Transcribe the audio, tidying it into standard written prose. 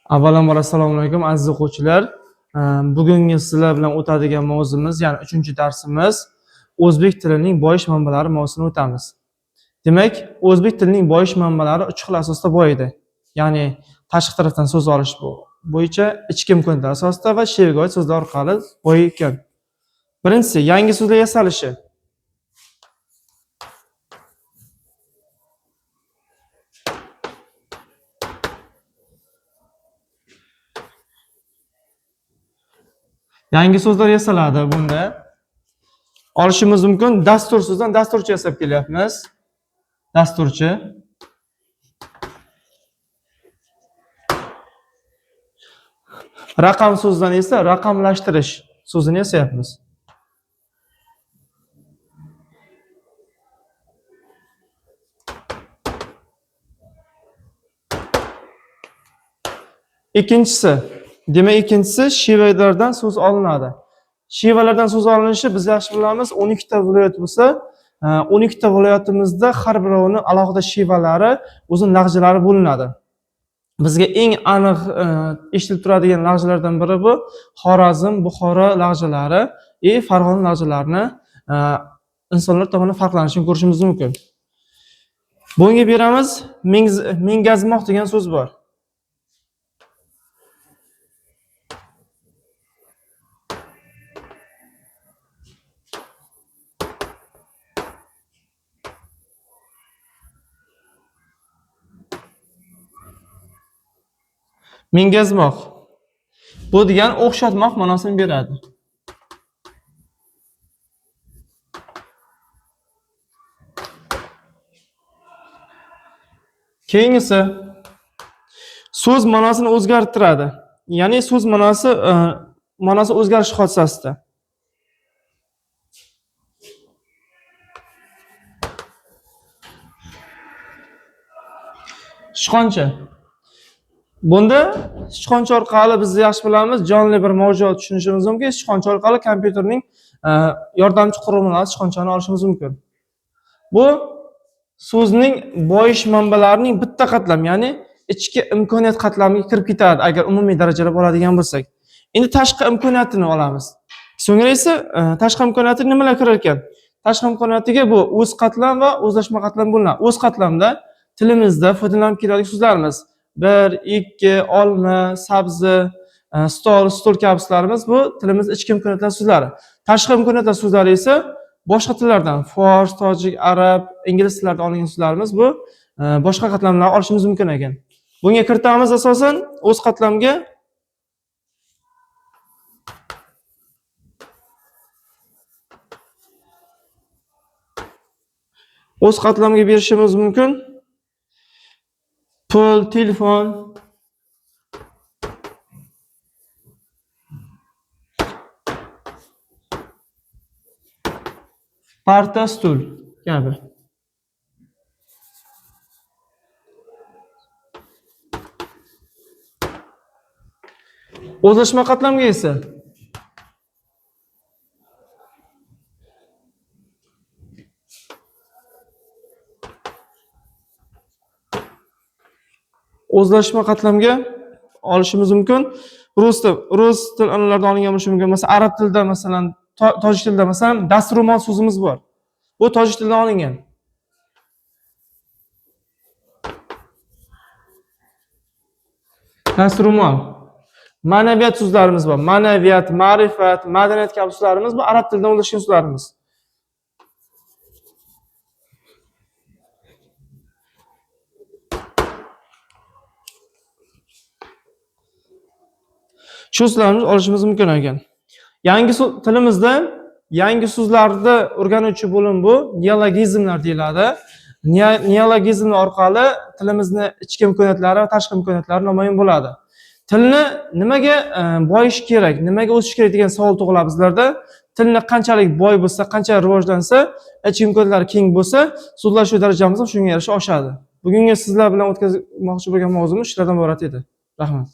Avvalambor assalomu alaykum aziz o'quvchilar. Bugungi sizlar bilan o'tadigan mavzumiz, ya'ni 3-darsimiz o'zbek tilining boyish manbalari mavzusini o'tamiz. Demak, o'zbek tilining boyish manbalari 3 xil asosda boyiydi. Ya'ni tashqi tarafdan so'z olish bo'yicha, ichki imkoniyatlar asosida va she'rga oid so'zlar orqali boyiykan. Birinchisi, yangi so'zlar yasalishi. Yangi so'zlar yasaladi bunda. Olishimiz mumkin. Dastur so'zdan dasturchi yasab kelyapmiz. Dasturchi. Raqam so'zdan esa raqamlashtirish so'zini yasayapmiz. Ikkinchisi shevalardan so'z olinadi. Shevalardan so'z olinishi biz yaxshi bilamiz, 12 ta viloyat bo'lsa, 12 ta viloyatimizda har birovini alohida shevalari, o'zining lahjalari bo'linadi. Bizga eng aniq eshitilib turadigan lahjalardan biri bu Xorazm, Buxoro lahjalari, Farg'ona lahjalarini insonlar tomonidan farqlanishini ko'rishimiz mumkin. Bunga beramiz mengazmoq degan so'z bor. Mengazmoq. Bu degan o'xshatmoq ma'nosini beradi. Keyingisi so'z ma'nosini o'zgartiradi. Ya'ni so'z ma'nosi o'zgarish hodisasida. Sichqoncha. Bunda sichqoncha orqali biz yaxshi bilamiz, jonli bir mavjudot tushunishimiz mumkin. Sichqoncha orqali kompyuterning yordamchi qurilmalari sichqonchani olishimiz mumkin. Bu so'zning boyish manbalarining bitta qatlam, ya'ni ichki imkoniyat qatlamiga kirib ketadi agar umumiy darajada oladigan bo'lsak. Endi tashqi imkoniyatini olamiz. So'ngra esa tashqi imkoniyati nimalar kirar ekan? Tashqi imkoniyatiga bu o'z qatlam va o'zlashma qatlam bo'linadi. O'z qatlamda tilimizda foydalanib keladigan so'zlarimiz 1, 2, olma, sabzi, stol kabi so'zlarimiz bu tilimiz ichki imkoniyatlar so'zlari. Tashqi imkoniyatlar so'zlari esa boshqa tillardan, fors, tojik, arab, ingliz tillaridan olingan so'zlarimiz bu boshqa qatlamlarni olishimiz mumkin ekan. Bunga kiritamiz asosan o'z qatlamga berishimiz mumkin. Pul, telefon, parta, stul kabi. O'zlashma qatlamga esa olishimiz mumkin. Rus til an'analaridan olingan bo'lishi mumkin. Masalan, arab tilida, masalan, tojik tilida masalan dasturmol so'zimiz bor. Bu tojik tilidan olingan. Dasturmol. Ma'naviyat so'zlarimiz bor. Ma'naviyat, ma'rifat, madaniyat kabi so'zlarimiz bu arab tilidan o'zlashgan so'zlarimiz. Shu so'zlarni olishimiz mumkin ekan. Tilimizda yangi so'zlarni o'rganuvchi bo'lim bu neologizmlar deyiladi. Neologizmlar orqali tilimizni ichki imkoniyatlari va tashqi imkoniyatlari namoyon bo'ladi. Tilni nimaga boyish kerak, nimaga o'sish kerak degan savol tug'iladi bizlarda. Tilni qanchalik boy bo'lsa, qancha rivojlansa, ichki imkoniyatlari keng bo'lsa, so'zlashuv darajamiz ham shunga yarasha oshadi. Bugungi sizlar bilan o'tkazmoqchi bo'lgan mavzumiz shulardan iborat edi. Rahmat.